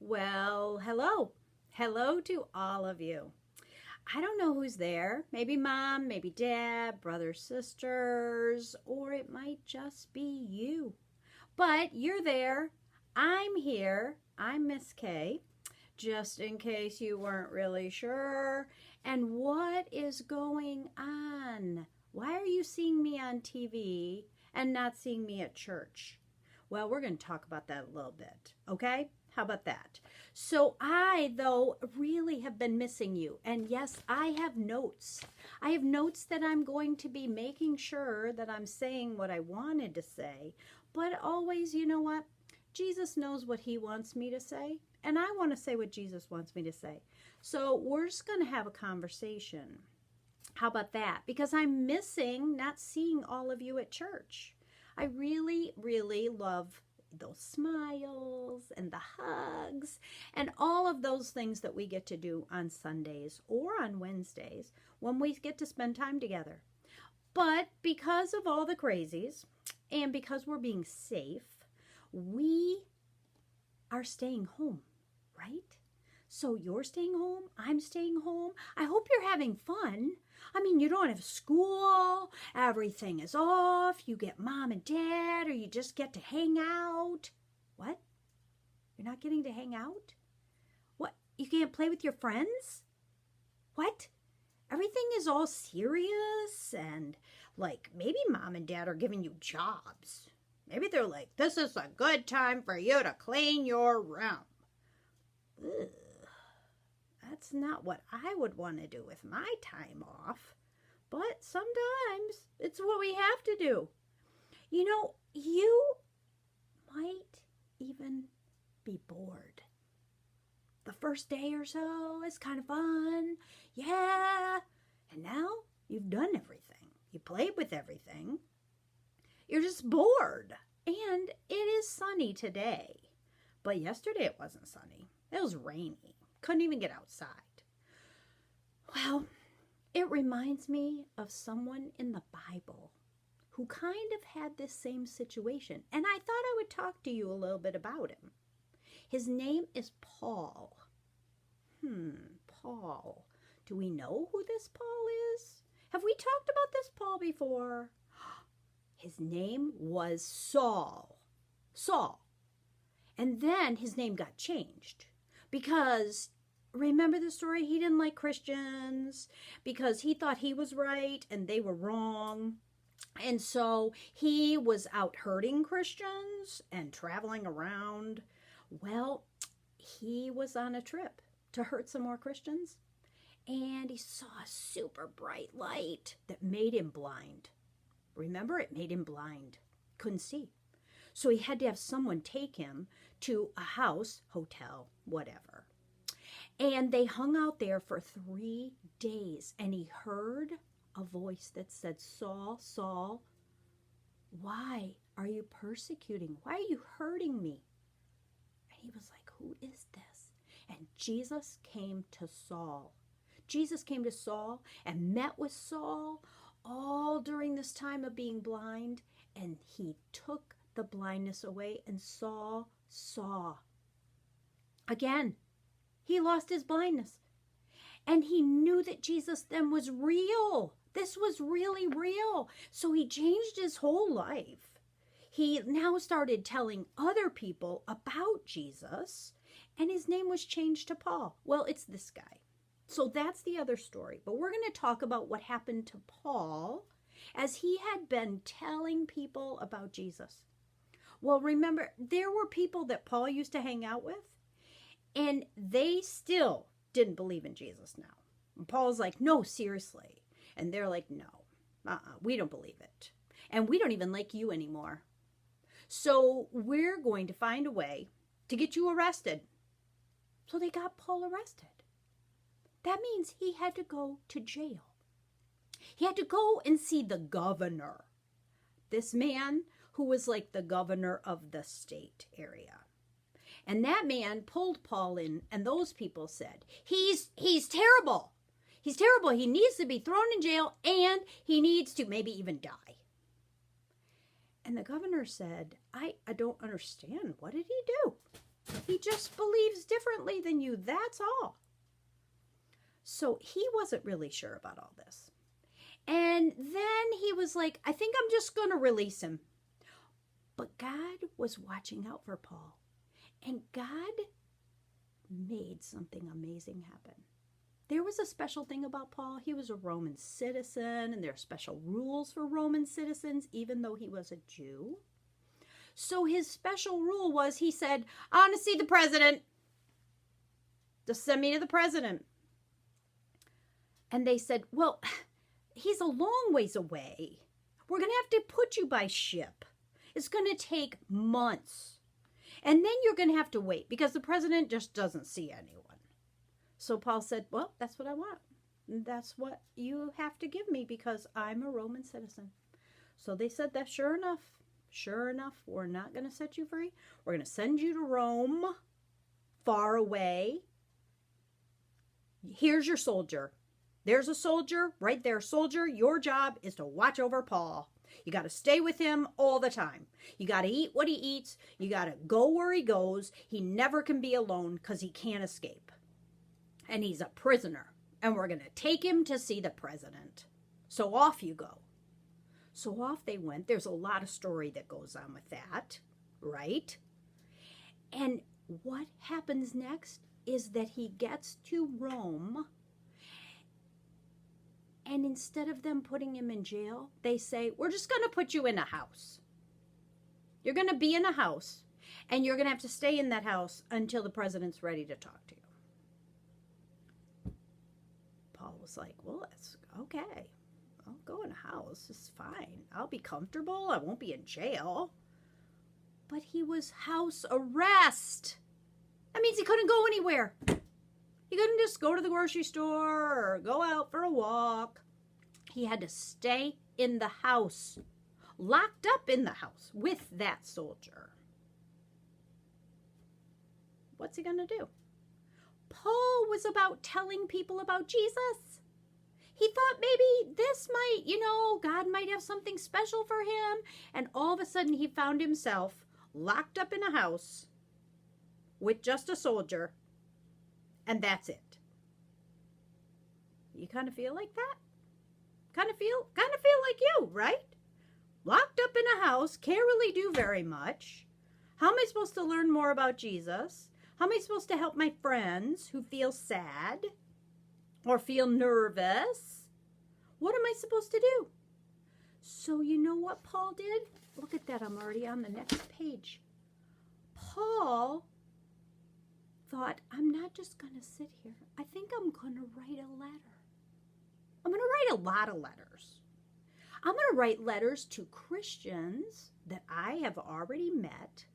Well, hello. Hello to all of you. I don't know who's there. Maybe mom, maybe dad, brothers, sisters, or it might just be you. But you're there. I'm here. I'm Miss K, just in case you weren't really sure. And what is going on? Why are you seeing me on TV and not seeing me at church? Well, we're going to talk about that a little bit, okay? How about that? So I, though, really have been missing you. And yes, I have notes. I have notes that I'm going to be making sure that I'm saying what I wanted to say. But always, you know what? Jesus knows what he wants me to say. And I want to say what Jesus wants me to say. So we're just going to have a conversation. How about that? Because I'm missing not seeing all of you at church. I really, really love those smiles and the hugs and all of those things that we get to do on Sundays or on Wednesdays when we get to spend time together. But because of all the crazies and because we're being safe, we are staying home, right? So you're staying home, I'm staying home. I hope you're having fun. I mean, you don't have school, everything is off, you get mom and dad, or you just get to hang out. What? You're not getting to hang out? What? You can't play with your friends? What? Everything is all serious and like maybe mom and dad are giving you jobs. Maybe they're like, this is a good time for you to clean your room. Ugh. That's not what I would want to do with my time off. But sometimes it's what we have to do. You know, you might even be bored. The first day or so is kind of fun. Yeah. And now you've done everything. You played with everything. You're just bored. And it is sunny today. But yesterday it wasn't sunny. It was rainy. Couldn't even get outside. Well, it reminds me of someone in the Bible who kind of had this same situation. And I thought I would talk to you a little bit about him. His name is Paul. Paul. Do we know who this Paul is? Have we talked about this Paul before? His name was Saul. Saul. And then his name got changed. Because, remember the story? He didn't like Christians because he thought he was right and they were wrong. And so he was out hurting Christians and traveling around. Well, he was on a trip to hurt some more Christians. And he saw a super bright light that made him blind. Remember, it made him blind. Couldn't see. So he had to have someone take him to a house, hotel, whatever. And they hung out there for 3 days. And he heard a voice that said, Saul, Saul, why are you persecuting? Why are you hurting me? And he was like, who is this? And Jesus came to Saul. Jesus came to Saul and met with Saul all during this time of being blind. And he took the blindness away, and Saul saw. Again, he lost his blindness. And he knew that Jesus then was real. This was really real. So he changed his whole life. He now started telling other people about Jesus, and his name was changed to Paul. Well, it's this guy. So that's the other story. But we're going to talk about what happened to Paul as he had been telling people about Jesus. Well, remember, there were people that Paul used to hang out with, and they still didn't believe in Jesus now. And Paul's like, no, seriously. And they're like, no, we don't believe it. And we don't even like you anymore. So we're going to find a way to get you arrested. So they got Paul arrested. That means he had to go to jail. He had to go and see the governor. This man who was like the governor of the state area. And that man pulled Paul in, and those people said, he's terrible. He's terrible. He needs to be thrown in jail, and he needs to maybe even die. And the governor said, I don't understand. What did he do? He just believes differently than you. That's all. So he wasn't really sure about all this. And then he was like, I think I'm just going to release him. But God was watching out for Paul. And God made something amazing happen. There was a special thing about Paul. He was a Roman citizen, and there are special rules for Roman citizens, even though he was a Jew. So his special rule was, he said, I want to see the president. Just send me to the president. And they said, well, he's a long ways away. We're going to have to put you by ship. It's going to take months. And then you're going to have to wait because the president just doesn't see anyone. So Paul said, well, that's what I want. That's what you have to give me because I'm a Roman citizen. So they said that sure enough, we're not going to set you free. We're going to send you to Rome, far away. Here's your soldier. There's a soldier right there. Soldier, your job is to watch over Paul. You got to stay with him all the time. You got to eat what he eats. You got to go where he goes. He never can be alone because he can't escape. And he's a prisoner. And we're going to take him to see the president. So off you go. So off they went. There's a lot of story that goes on with that, right? And what happens next is that he gets to Rome. And instead of them putting him in jail, they say, we're just going to put you in a house. You're going to be in a house, and you're going to have to stay in that house until the president's ready to talk to you. Paul was like, well, that's okay. I'll go in a house. It's fine. I'll be comfortable. I won't be in jail. But he was house arrest. That means he couldn't go anywhere. He couldn't just go to the grocery store or go out for a walk. He had to stay in the house, locked up in the house with that soldier. What's he going to do? Paul was about telling people about Jesus. He thought maybe this might, God might have something special for him. And all of a sudden he found himself locked up in a house with just a soldier. And that's it. You kind of feel like that? Kind of feel like you, right? Locked up in a house, can't really do very much. How am I supposed to learn more about Jesus? How am I supposed to help my friends who feel sad or feel nervous? What am I supposed to do? So you know what Paul did? Look at that, I'm already on the next page. Paul thought, I'm not just going to sit here. I think I'm going to write a letter. I'm going to write a lot of letters. I'm going to write letters to Christians that I have already met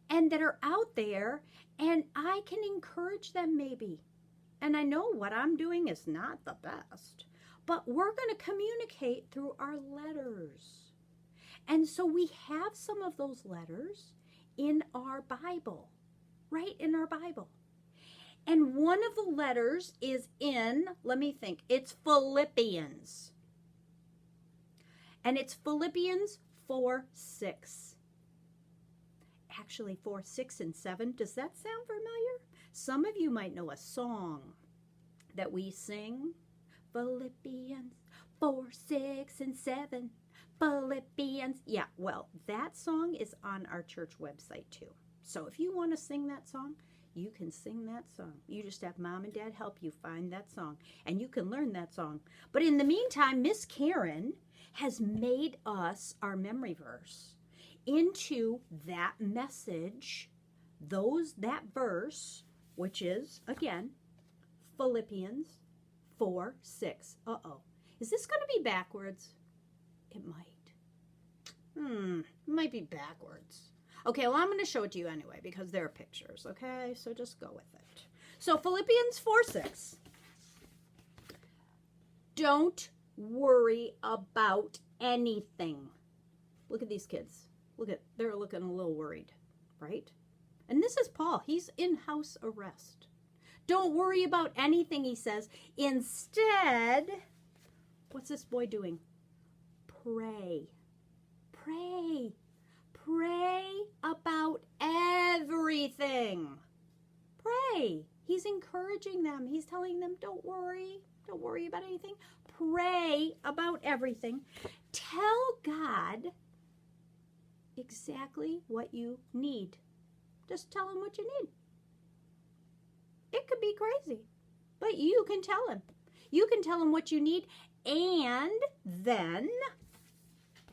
and that are out there, and I can encourage them maybe. And I know what I'm doing is not the best, but we're going to communicate through our letters. And so we have some of those letters in our Bible. Right in our Bible. And one of the letters is in, let me think, it's Philippians. And it's Philippians 4:6. Actually, 4, 6, and 7. Does that sound familiar? Some of you might know a song that we sing. Philippians 4, 6, and 7. Philippians. Yeah, well, that song is on our church website too. So if you want to sing that song, you can sing that song. You just have mom and dad help you find that song, and you can learn that song. But in the meantime, Miss Karen has made us our memory verse into that message, that verse, which is, again, Philippians 4:6. Is this going to be backwards? It might. It might be backwards. Okay, well, I'm going to show it to you anyway because there are pictures, okay? So just go with it. So Philippians 4:6. Don't worry about anything. Look at these kids. They're looking a little worried, right? And this is Paul. He's in house arrest. Don't worry about anything, he says. Instead, what's this boy doing? Pray. Pray. Pray about everything. Pray. He's encouraging them. He's telling them, don't worry. Don't worry about anything. Pray about everything. Tell God exactly what you need. Just tell him what you need. It could be crazy, but you can tell him. You can tell him what you need, and then,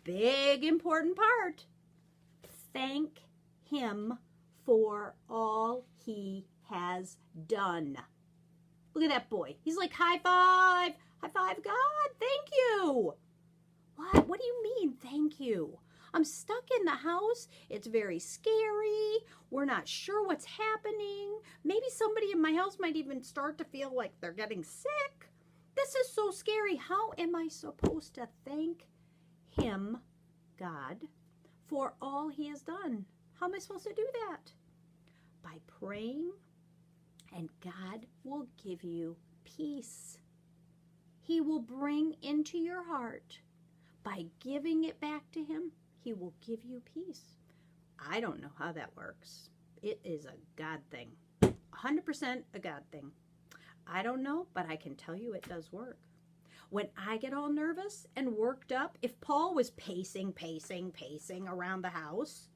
big important part, thank him for all he has done. Look at that boy. He's like, high five. High five, God, thank you. What? What do you mean, thank you? I'm stuck in the house. It's very scary. We're not sure what's happening. Maybe somebody in my house might even start to feel like they're getting sick. This is so scary. How am I supposed to thank him, God, for all he has done? How am I supposed to do that? By praying, and God will give you peace. He will bring into your heart, by giving it back to him, he will give you peace. I don't know how that works. It is a God thing. 100% a God thing. I don't know, but I can tell you it does work. When I get all nervous and worked up, if Paul was pacing around the house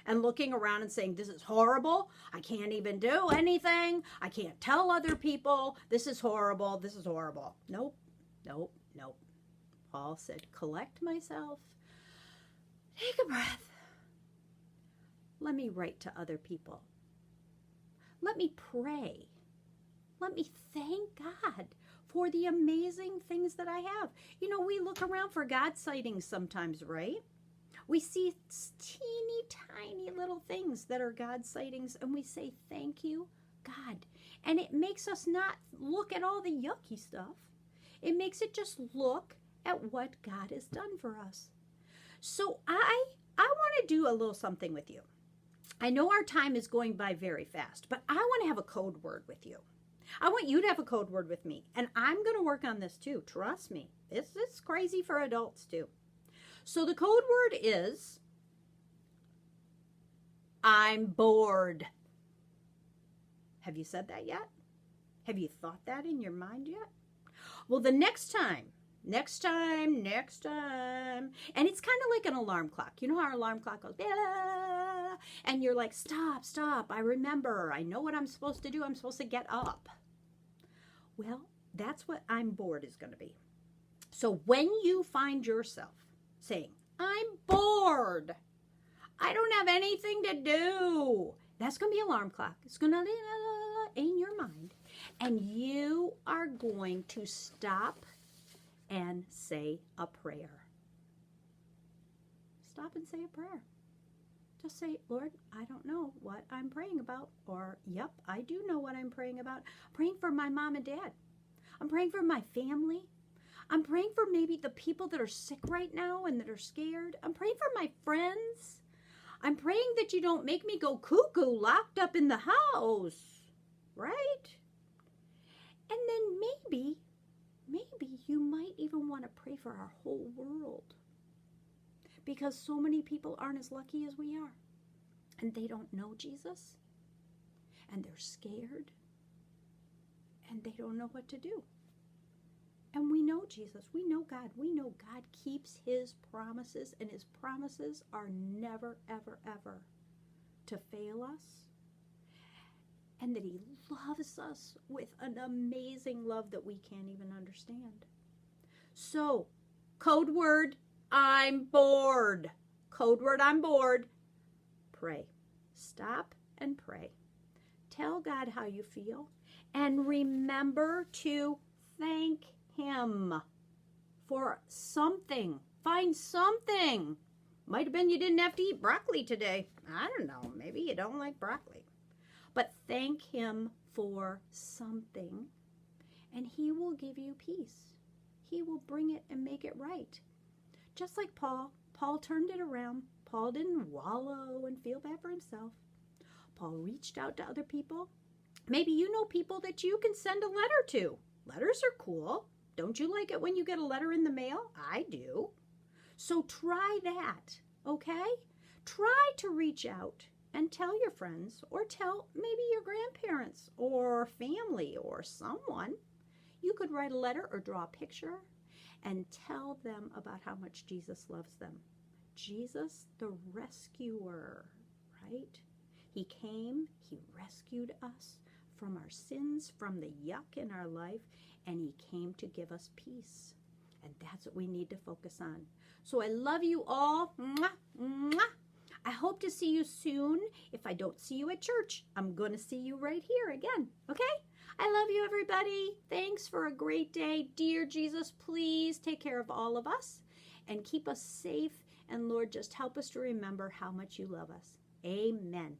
and looking around and saying, this is horrible, I can't even do anything, I can't tell other people, this is horrible, this is horrible. Nope. Paul said, collect myself, take a breath. Let me write to other people. Let me pray. Let me thank God for the amazing things that I have. You know, we look around for God sightings sometimes, right? We see teeny tiny little things that are God sightings, and we say, thank you, God. And it makes us not look at all the yucky stuff. It makes it just look at what God has done for us. So I want to do a little something with you. I know our time is going by very fast, but I want to have a code word with you. I want you to have a code word with me, and I'm going to work on this too. Trust me. It's crazy for adults too. So the code word is, I'm bored. Have you said that yet? Have you thought that in your mind yet? Well, the next time, and it's kind of like an alarm clock. You know how our alarm clock goes, blah, and you're like, stop, I remember, I know what I'm supposed to do, I'm supposed to get up. Well, that's what I'm bored is going to be. So when you find yourself saying, I'm bored, I don't have anything to do, that's going to be alarm clock. It's going to in your mind, and you are going to stop and say a prayer. Stop and say a prayer. Just say, Lord, I don't know what I'm praying about. Or, yep, I do know what I'm praying about. I'm praying for my mom and dad. I'm praying for my family. I'm praying for maybe the people that are sick right now and that are scared. I'm praying for my friends. I'm praying that you don't make me go cuckoo locked up in the house. Right? And then maybe you might even want to pray for our whole world. Because so many people aren't as lucky as we are. And they don't know Jesus. And they're scared. And they don't know what to do. And we know Jesus. We know God. We know God keeps his promises. And his promises are never, ever, ever to fail us. And that he loves us with an amazing love that we can't even understand. So, code word, I'm bored. Code word, I'm bored. Pray. Stop and pray. Tell God how you feel. And remember to thank him for something. Find something. Might have been you didn't have to eat broccoli today. I don't know. Maybe you don't like broccoli. But thank him for something, and he will give you peace. He will bring it and make it right. Just like Paul. Paul turned it around. Paul didn't wallow and feel bad for himself. Paul reached out to other people. Maybe you know people that you can send a letter to. Letters are cool. Don't you like it when you get a letter in the mail? I do. So try that, okay? Try to reach out and tell your friends, or tell maybe your grandparents or family or someone. You could write a letter or draw a picture and tell them about how much Jesus loves them. Jesus, the rescuer, right? He came, he rescued us from our sins, from the yuck in our life, and he came to give us peace. And that's what we need to focus on. So I love you all. Mwah, mwah. I hope to see you soon. If I don't see you at church, I'm going to see you right here again. Okay? I love you, everybody. Thanks for a great day. Dear Jesus, please take care of all of us and keep us safe. And Lord, just help us to remember how much you love us. Amen.